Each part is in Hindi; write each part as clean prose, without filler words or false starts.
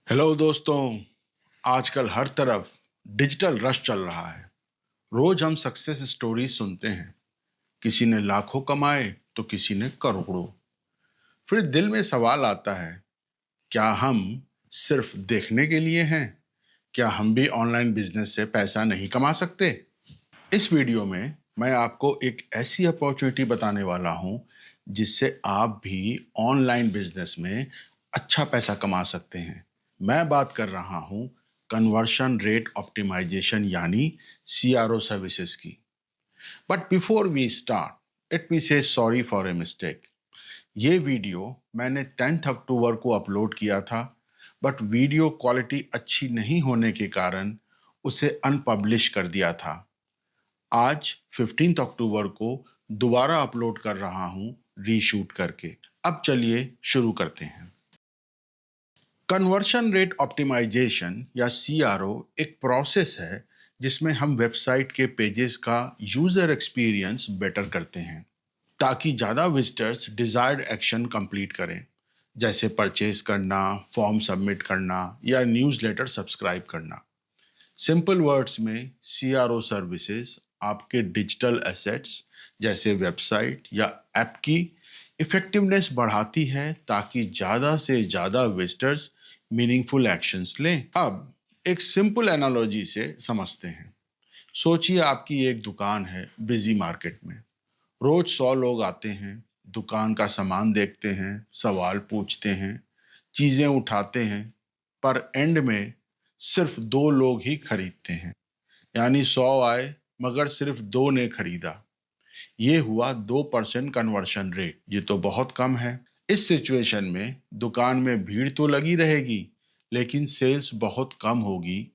हेलो दोस्तों। आजकल हर तरफ डिजिटल रश चल रहा है। रोज हम सक्सेस स्टोरीज सुनते हैं। किसी ने लाखों कमाए तो किसी ने करोड़ों। फिर दिल में सवाल आता है, क्या हम सिर्फ देखने के लिए हैं? क्या हम भी ऑनलाइन बिजनेस से पैसा नहीं कमा सकते? इस वीडियो में मैं आपको एक ऐसी अपॉर्चुनिटी बताने वाला हूं जिससे आप भी ऑनलाइन बिजनेस में अच्छा पैसा कमा सकते हैं। मैं बात कर रहा हूं कन्वर्शन रेट ऑप्टिमाइजेशन यानी सीआरओ सर्विसेज की। But before we start let me say sorry for a mistake. ये वीडियो मैंने 10th अक्टूबर को अपलोड किया था, बट वीडियो क्वालिटी अच्छी नहीं होने के कारण उसे अनपब्लिश कर दिया था। आज 15 अक्टूबर को दोबारा अपलोड कर रहा हूं रीशूट करके। अब चलिए शुरू करते हैं। कन्वर्शन रेट ऑप्टिमाइजेशन या सीआरओ एक प्रोसेस है जिसमें हम वेबसाइट के पेजेस का यूजर एक्सपीरियंस बेटर करते हैं ताकि ज़्यादा विजिटर्स डिजायर्ड एक्शन कंप्लीट करें, जैसे परचेज करना, फॉर्म सबमिट करना या न्यूज़लेटर सब्सक्राइब करना। सिंपल वर्ड्स में सीआरओ सर्विसेज आपके डिजिटल एसेट्स जैसे वेबसाइट या ऐप की इफेक्टिवनेस बढ़ाती है ताकि ज़्यादा से ज़्यादा विजिटर्स मीनिंगफुल एक्शंस लें। अब एक सिंपल एनालॉजी से समझते हैं। सोचिए आपकी एक दुकान है बिजी मार्केट में। रोज 100 लोग आते हैं, दुकान का सामान देखते हैं, सवाल पूछते हैं, चीज़ें उठाते हैं, पर एंड में सिर्फ 2 लोग ही खरीदते हैं। यानी 100 आए मगर सिर्फ 2 ने खरीदा। ये हुआ 2% कन्वर्शन रेट। ये तो बहुत कम है। इस सिचुएशन में दुकान में भीड़ तो लगी रहेगी, लेकिन सेल्स बहुत कम होगी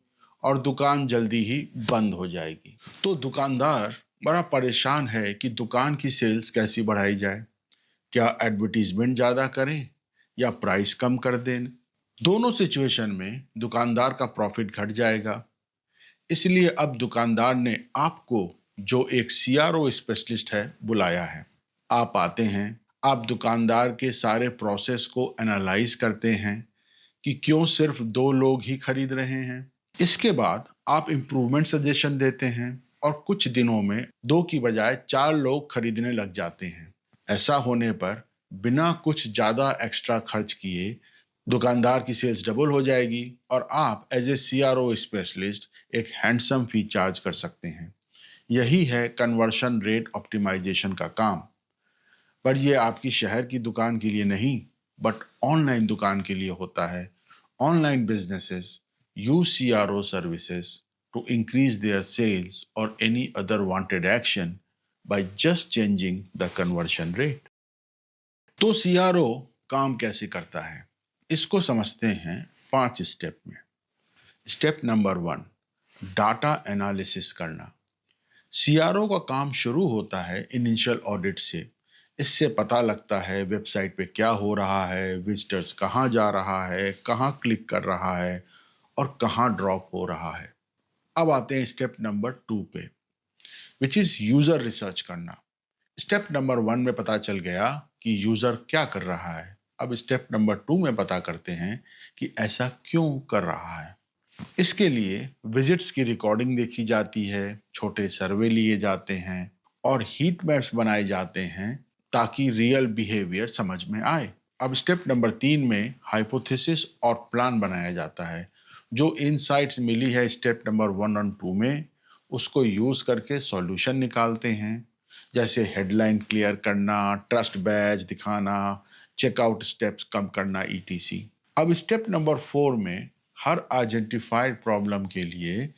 और दुकान जल्दी ही बंद हो जाएगी। तो दुकानदार बड़ा परेशान है कि दुकान की सेल्स कैसी बढ़ाई जाए। क्या एडवर्टीजमेंट ज़्यादा करें या प्राइस कम कर दें? दोनों सिचुएशन में दुकानदार का प्रॉफिट घट जाएगा। इसलिए अब दुकानदार ने आपको, जो एक सीआरओ स्पेशलिस्ट है, बुलाया है। आप आते हैं, आप दुकानदार के सारे प्रोसेस को एनालाइज करते हैं कि क्यों सिर्फ 2 लोग ही खरीद रहे हैं। इसके बाद आप इम्प्रूवमेंट सजेशन देते हैं और कुछ दिनों में 2 की बजाय 4 लोग खरीदने लग जाते हैं। ऐसा होने पर बिना कुछ ज़्यादा एक्स्ट्रा खर्च किए दुकानदार की सेल्स डबल हो जाएगी और आप एज ए सीआरओ स्पेशलिस्ट एक हैंडसम फी चार्ज कर सकते हैं। यही है कन्वर्शन रेट ऑप्टिमाइजेशन का काम। पर यह आपकी शहर की दुकान के लिए नहीं, बट ऑनलाइन दुकान के लिए होता है। Online businesses use CRO services to increase their sales और any other wanted action by just changing the conversion rate. तो सीआरओ काम कैसे करता है, इसको समझते हैं 5 स्टेप में। स्टेप नंबर 1, डाटा एनालिसिस करना। सीआरओ का काम शुरू होता है इनिशियल ऑडिट से। इससे पता लगता है वेबसाइट पे क्या हो रहा है, विजिटर्स कहाँ जा रहा है, कहाँ क्लिक कर रहा है और कहाँ ड्रॉप हो रहा है। अब आते हैं स्टेप नंबर 2 पे, विच इज़ यूज़र रिसर्च करना। स्टेप नंबर 1 में पता चल गया कि यूज़र क्या कर रहा है। अब स्टेप नंबर 2 में पता करते हैं कि ऐसा क्यों कर रहा है। इसके लिए विजिट्स की रिकॉर्डिंग देखी जाती है, छोटे सर्वे लिए जाते हैं और हीट मैप्स बनाए जाते हैं ताकि रियल बिहेवियर समझ में आए। अब स्टेप नंबर 3 में हाइपोथेसिस और प्लान बनाया जाता है। जो इनसाइट्स मिली है स्टेप नंबर 1 और 2 में, उसको यूज करके सॉल्यूशन निकालते हैं, जैसे हेडलाइन क्लियर करना, ट्रस्ट बैज दिखाना, चेकआउट स्टेप्स कम करना, ईटीसी। अब स्टेप नंबर 4 में हर आइडेंटिफाइड प्रॉब्लम के लिए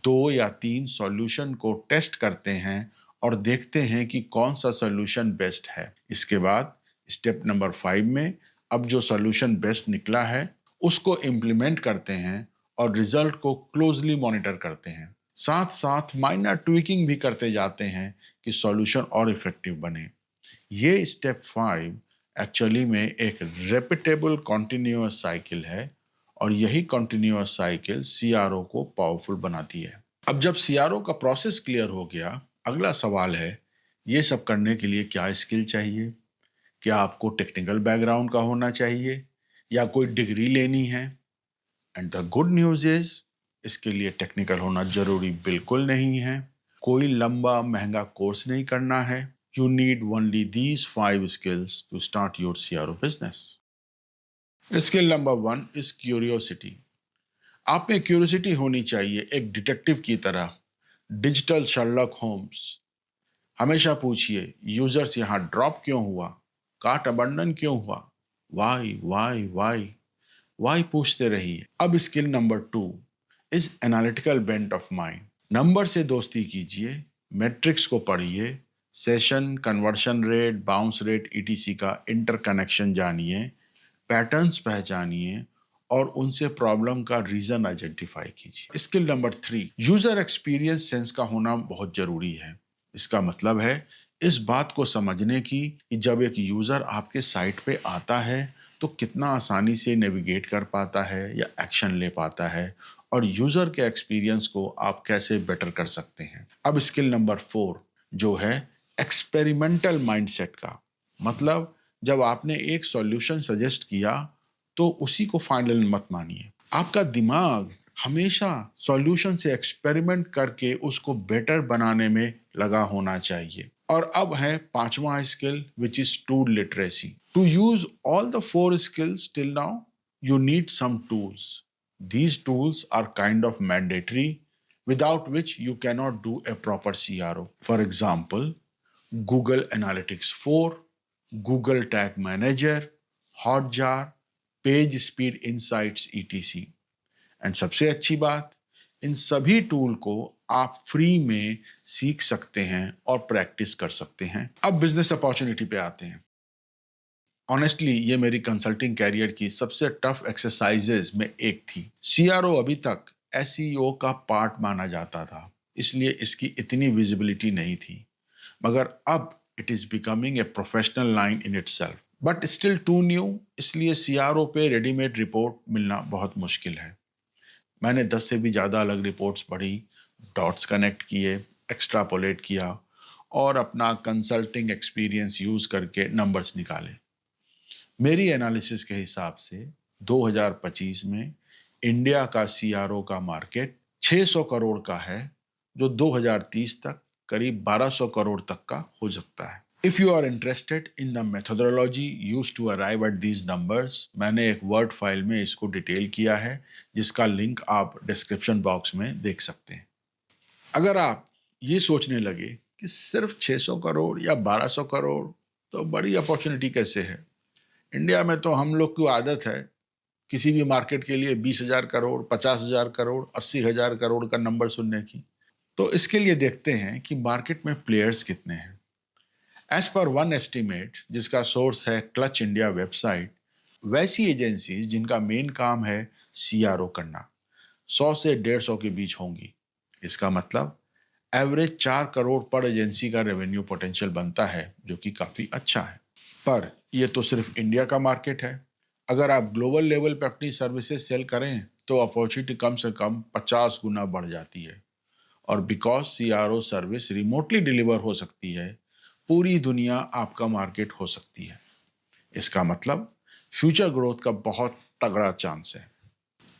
2 या 3 सॉल्यूशन को टेस्ट करते हैं और देखते हैं कि कौन सा सॉल्यूशन बेस्ट है। इसके बाद स्टेप नंबर 5 में अब जो सॉल्यूशन बेस्ट निकला है उसको इम्प्लीमेंट करते हैं और रिजल्ट को क्लोजली मॉनिटर करते हैं। साथ साथ माइनर ट्विकिंग भी करते जाते हैं कि सॉल्यूशन और इफेक्टिव बने। ये स्टेप 5 एक्चुअली में एक रेपिटेबल कॉन्टिन्यूअस साइकिल है और यही कॉन्टिन्यूअस साइकिल सीआरओ को पावरफुल बनाती है। अब जब सीआरओ का प्रोसेस क्लियर हो गया, अगला सवाल है, ये सब करने के लिए क्या स्किल चाहिए? क्या आपको टेक्निकल बैकग्राउंड का होना चाहिए या कोई डिग्री लेनी है? And the good news is, इसके लिए टेक्निकल होना जरूरी बिल्कुल नहीं है, कोई लंबा महंगा कोर्स नहीं करना है। You need only these 5 skills to start your CRO business. Skill number 1 is curiosity. आप में क्यूरियोसिटी होनी चाहिए, एक डिटेक्टिव की तरह, डिजिटल शर्लॉक होम्स। हमेशा पूछिए, यूजर्स यहाँ ड्रॉप क्यों हुआ, कार्ट अबंडन क्यों हुआ, वाई वाई वाई वाई पूछते रहिए। अब skill number 2 is analytical bent of mind. Number से दोस्ती कीजिए, मैट्रिक्स को पढ़िए, session, conversion rate, bounce rate, etc का इंटरकनेक्शन जानिए, पैटर्न्स पहचानिए और उनसे प्रॉब्लम का रीजन आइडेंटिफाई कीजिए। Skill number 3, user experience sense का होना बहुत जरूरी है। इसका मतलब है इस बात को समझने की कि जब एक यूजर आपके साइट पे आता है तो कितना आसानी से नेविगेट कर पाता है या एक्शन ले पाता है, और यूजर के एक्सपीरियंस को आप कैसे बेटर कर सकते हैं। अब स्किल नंबर 4 जो है एक्सपेरिमेंटल माइंडसेट का मतलब, जब आपने एक सॉल्यूशन सजेस्ट किया तो उसी को फाइनल मत मानिए। आपका दिमाग हमेशा सॉल्यूशन से एक्सपेरिमेंट करके उसको बेटर बनाने में लगा होना चाहिए। और अब है 5वां skill, which is tool literacy. To use all the 4 skills till now, you need some tools. These tools are kind of mandatory, without which you cannot do a proper CRO. For example, Google Analytics 4, Google Tag Manager, Hotjar, Page Speed Insights etc. And सबसे अच्छी बात, इन सभी टूल को आप फ्री में सीख सकते हैं और प्रैक्टिस कर सकते हैं। अब बिजनेस अपॉर्चुनिटी पे आते हैं। ऑनेस्टली ये मेरी कंसल्टिंग कैरियर की सबसे टफ एक्सरसाइजेज में एक थी। सीआरओ अभी तक एसईओ का पार्ट माना जाता था, इसलिए इसकी इतनी विजिबिलिटी नहीं थी, मगर अब it is becoming a professional line in itself, but still too new, इसलिए सीआरओ पे रेडीमेड रिपोर्ट मिलना बहुत मुश्किल है। मैंने 10 से भी ज़्यादा अलग रिपोर्ट्स पढ़ी, डॉट्स कनेक्ट किए, एक्स्ट्रापोलेट किया और अपना कंसल्टिंग एक्सपीरियंस यूज़ करके नंबर्स निकाले। मेरी एनालिसिस के हिसाब से 2025 में इंडिया का सीआरओ का मार्केट 600 करोड़ का है, जो 2030 तक करीब 1200 करोड़ तक का हो सकता है। If you are interested in the methodology used to arrive at these numbers, मैंने एक वर्ड फाइल में इसको डिटेल किया है, जिसका लिंक आप डिस्क्रिप्शन बॉक्स में देख सकते हैं। अगर आप ये सोचने लगे कि सिर्फ 600 करोड़ या 1200 करोड़ तो बड़ी अपॉर्चुनिटी कैसे है, इंडिया में तो हम लोग की आदत है किसी भी मार्केट के लिए 20,000 करोड़, 50,000 करोड़, 80,000 करोड़ का नंबर सुनने की। तो इसके लिए देखते हैं कि मार्केट में प्लेयर्स कितने हैं। एज पर वन एस्टिमेट, जिसका सोर्स है क्लच इंडिया वेबसाइट, वैसी एजेंसीज जिनका मेन काम है सीआरओ करना 100 से 150 के बीच होंगी। इसका मतलब एवरेज 4 करोड़ पर एजेंसी का रेवेन्यू पोटेंशियल बनता है, जो कि काफ़ी अच्छा है। पर ये तो सिर्फ इंडिया का मार्केट है। अगर आप ग्लोबल लेवल पे अपनी सर्विसेज सेल करें तो अपॉर्चुनिटी कम से कम 50 गुना बढ़ जाती है। और because CRO service remotely deliver हो सकती है, पूरी दुनिया आपका मार्केट हो सकती है। इसका मतलब फ्यूचर ग्रोथ का बहुत तगड़ा चांस है।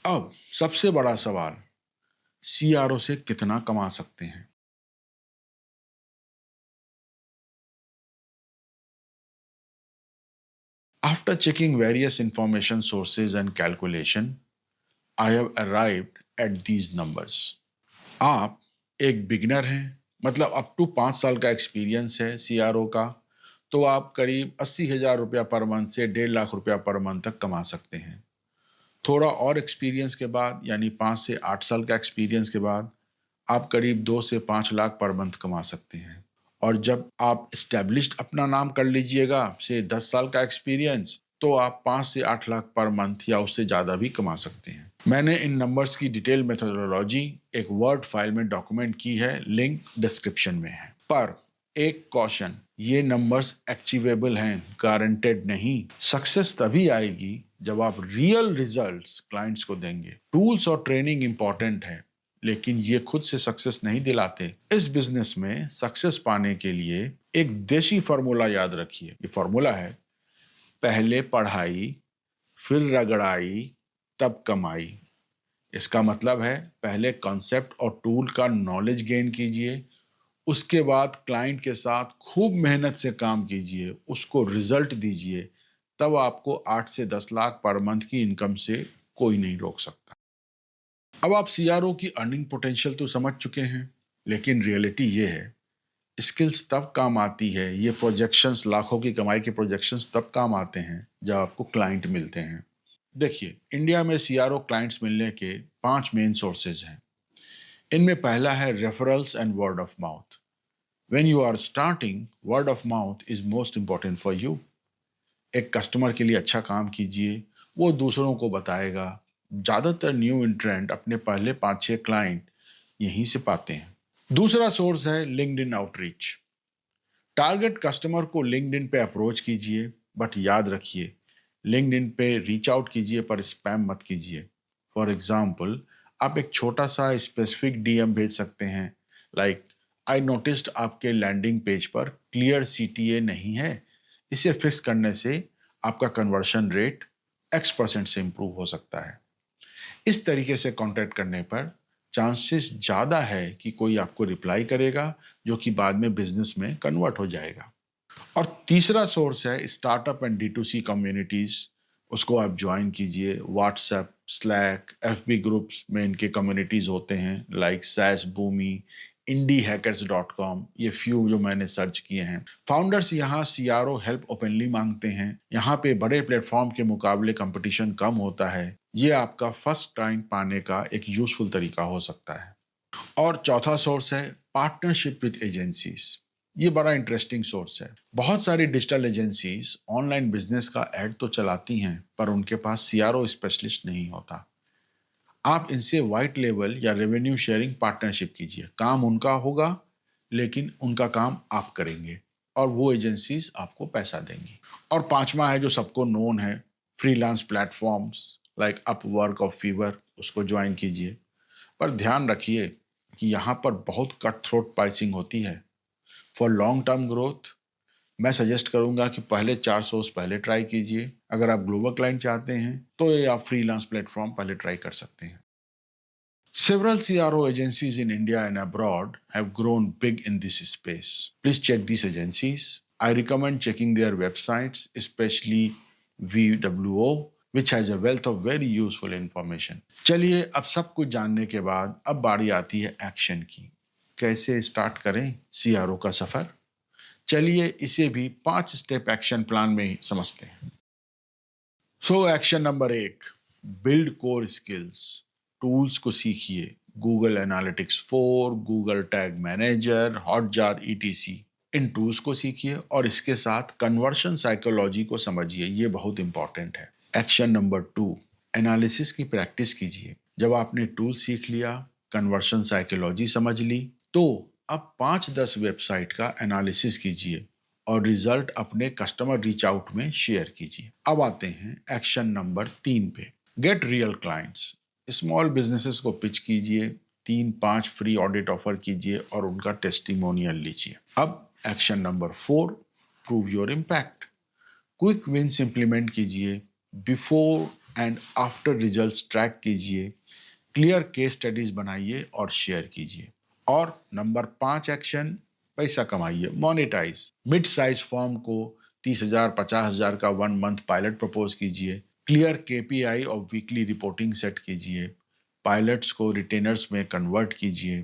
अब सबसे बड़ा सवाल, सीआरओ से कितना कमा सकते हैं? After checking various information sources and calculation, I have arrived at these numbers. आप एक बिगनर हैं, मतलब अप टू 5 साल का एक्सपीरियंस है सीआरओ का, तो आप करीब 80,000 रुपया पर मंथ से 1.5 लाख रुपया पर मंथ तक कमा सकते हैं। थोड़ा और एक्सपीरियंस के बाद, यानी 5 से 8 साल का एक्सपीरियंस के बाद, आप करीब 2 से 5 लाख पर मंथ कमा सकते हैं। और जब आप इस्टेब्लिश्ड अपना नाम कर लीजिएगा, से 10 साल का एक्सपीरियंस, तो आप 5 से 8 लाख पर मंथ या उससे ज़्यादा भी कमा सकते हैं। मैंने इन नंबर्स की डिटेल मेथोडोलॉजी एक वर्ड फाइल में डॉक्यूमेंट की है, लिंक डिस्क्रिप्शन में है। पर एक कॉशन, ये नंबर्स अचीवेबल हैं, गारंटेड नहीं। सक्सेस तभी आएगी जब आप रियल रिजल्ट्स क्लाइंट्स को देंगे। टूल्स और ट्रेनिंग इंपॉर्टेंट है, लेकिन ये खुद से सक्सेस नहीं दिलाते। इस बिजनेस में सक्सेस पाने के लिए एक देशी फॉर्मूला याद रखिए। ये फॉर्मूला है, पहले पढ़ाई, फिर रगड़ाई, तब कमाई। इसका मतलब है पहले कॉन्सेप्ट और टूल का नॉलेज गेन कीजिए, उसके बाद क्लाइंट के साथ खूब मेहनत से काम कीजिए, उसको रिजल्ट दीजिए, तब आपको 8 से 10 लाख पर मंथ की इनकम से कोई नहीं रोक सकता। अब आप सीआरओ की अर्निंग पोटेंशियल तो समझ चुके हैं, लेकिन रियलिटी ये है, स्किल्स तब काम आती है, ये प्रोजेक्शंस, लाखों की कमाई के प्रोजेक्शंस तब काम आते हैं जब आपको क्लाइंट मिलते हैं। देखिए, इंडिया में सीआरओ क्लाइंट्स मिलने के 5 मेन सोर्सेज हैं। इनमें पहला है referrals and word of mouth. When you are starting, word of mouth is most important for you. एक कस्टमर के लिए अच्छा काम कीजिए, वो दूसरों को बताएगा। ज़्यादातर न्यू इंट्रेंट अपने पहले 5-6 क्लाइंट यहीं से पाते हैं। दूसरा सोर्स है लिंक्डइन आउटरीच। टारगेट कस्टमर को लिंक्डइन पे अप्रोच कीजिए, बट याद रखिए, लिंक्डइन पे रीच आउट कीजिए पर स्पैम मत कीजिए। फॉर एग्जाम्पल, आप एक छोटा सा स्पेसिफिक डीएम भेज सकते हैं, लाइक आई नोटिस्ड आपके लैंडिंग पेज पर क्लियर सीटीए नहीं है। इसे फिक्स करने से आपका कन्वर्शन रेट X% से इम्प्रूव हो सकता है। इस तरीके से कांटेक्ट करने पर चांसेस ज़्यादा है कि कोई आपको रिप्लाई करेगा, जो कि बाद में बिजनेस में कन्वर्ट हो जाएगा। और तीसरा सोर्स है स्टार्टअप एंड D2C कम्युनिटीज़। उसको आप ज्वाइन कीजिए। व्हाट्सएप, स्लैक, FB ग्रुप्स में इनके कम्युनिटीज़ होते हैं, लाइक सैस बूमी, indiehackers.com, ये फ्यू जो मैंने सर्च किए हैं। फाउंडर्स यहाँ सीआरओ हेल्प ओपनली मांगते हैं। यहाँ पे बड़े प्लेटफॉर्म के मुकाबले कंपटीशन कम होता है। ये आपका फर्स्ट क्लाइंट पाने का एक यूजफुल तरीका हो सकता है। और चौथा सोर्स है पार्टनरशिप विद एजेंसीज। ये बड़ा इंटरेस्टिंग सोर्स है। बहुत सारी डिजिटल एजेंसीज ऑनलाइन बिजनेस का एड तो चलाती हैं, पर उनके पास सीआरओ स्पेशलिस्ट नहीं होता। आप इनसे वाइट लेवल या रेवेन्यू शेयरिंग पार्टनरशिप कीजिए। काम उनका होगा, लेकिन उनका काम आप करेंगे और वो एजेंसीज आपको पैसा देंगी। और पांचवा है जो सबको नोन है, फ्रीलांस प्लेटफॉर्म्स लाइक अपवर्क और फीवर, उसको ज्वाइन कीजिए। पर ध्यान रखिए कि यहाँ पर बहुत कट थ्रोट प्राइसिंग होती है। फॉर लॉन्ग टर्म ग्रोथ मैं सजेस्ट करूंगा कि पहले 4 सोर्स पहले ट्राई कीजिए। अगर आप ग्लोबल क्लाइंट चाहते हैं तो ये आप फ्रीलांस प्लेटफॉर्म पहले ट्राई कर सकते हैं। Several CRO agencies in India and abroad have grown big in this space. Please check these agencies. I recommend checking their websites, especially VWO, which has a wealth of very useful information. चलिए, अब सब कुछ जानने के बाद अब बारी आती है एक्शन की। कैसे स्टार्ट करें CRO का सफर? चलिए इसे भी 5 स्टेप एक्शन प्लान में ही समझते हैं। So action number 1, build core skills. Tools को सीखिए, Google Analytics 4, Google Tag Manager, Hotjar ETC। इन टूल्स को सीखिए और इसके साथ कन्वर्शन साइकोलॉजी को समझिए, ये बहुत इंपॉर्टेंट है। एक्शन नंबर 2, एनालिसिस की प्रैक्टिस कीजिए। जब आपने टूल सीख लिया, कन्वर्शन साइकोलॉजी समझ ली, तो अब 5-10 वेबसाइट का एनालिसिस कीजिए और रिजल्ट अपने कस्टमर रीच आउट में शेयर कीजिए। अब आते हैं एक्शन नंबर 3 पे, get real clients. Small businesses को पिच कीजिए, 3-5 फ्री ऑडिट ऑफर कीजिए और उनका टेस्टिमोनियल लीजिए। अब action number 4, prove your impact. Quick wins implement कीजिए, before and after results track कीजिए, क्लियर केस स्टडीज बनाइए और शेयर कीजिए। और नंबर 5 एक्शन, पैसा कमाइए, मोनेटाइज। मिड साइज फॉर्म को 30,000 50,000 का 1 मंथ पायलट प्रपोज कीजिए। क्लियर KPI और वीकली रिपोर्टिंग सेट कीजिए। पायलट्स को रिटेनर्स में कन्वर्ट कीजिए।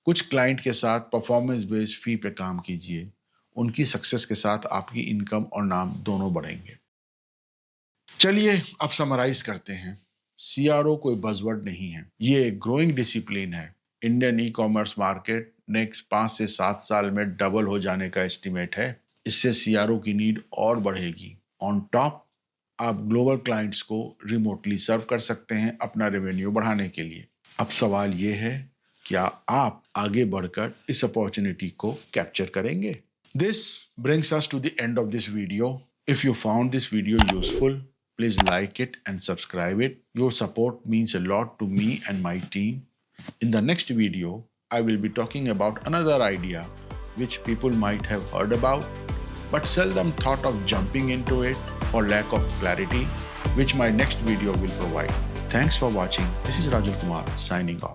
कुछ क्लाइंट के साथ परफॉर्मेंस बेस्ड फी पे काम कीजिए। उनकी सक्सेस के साथ आपकी इनकम और नाम दोनों बढ़ेंगे। चलिए अब समराइज करते हैं। CRO कोई बज़वर्ड नहीं है, ये एक ग्रोइंग डिसिप्लिन है। इंडियन ई-कॉमर्स मार्केट नेक्स्ट 5 से 7 साल में डबल हो जाने का एस्टिमेट है। इससे CRO की नीड और बढ़ेगी। ऑन टॉप आप ग्लोबल क्लाइंट्स को रिमोटली सर्व कर सकते हैं अपना रेवेन्यू बढ़ाने के लिए। अब सवाल ये है, क्या आप आगे बढ़कर इस अपॉर्चुनिटी को कैप्चर करेंगे? This brings us to the end of this video. If you found this video useful, please like it and subscribe it. Your support means a lot to me and my team. In the next video, I will be talking about another idea which people might have heard about, but seldom thought of jumping into it for lack of clarity, which my next video will provide. Thanks for watching. This is Rajul Kumar signing off.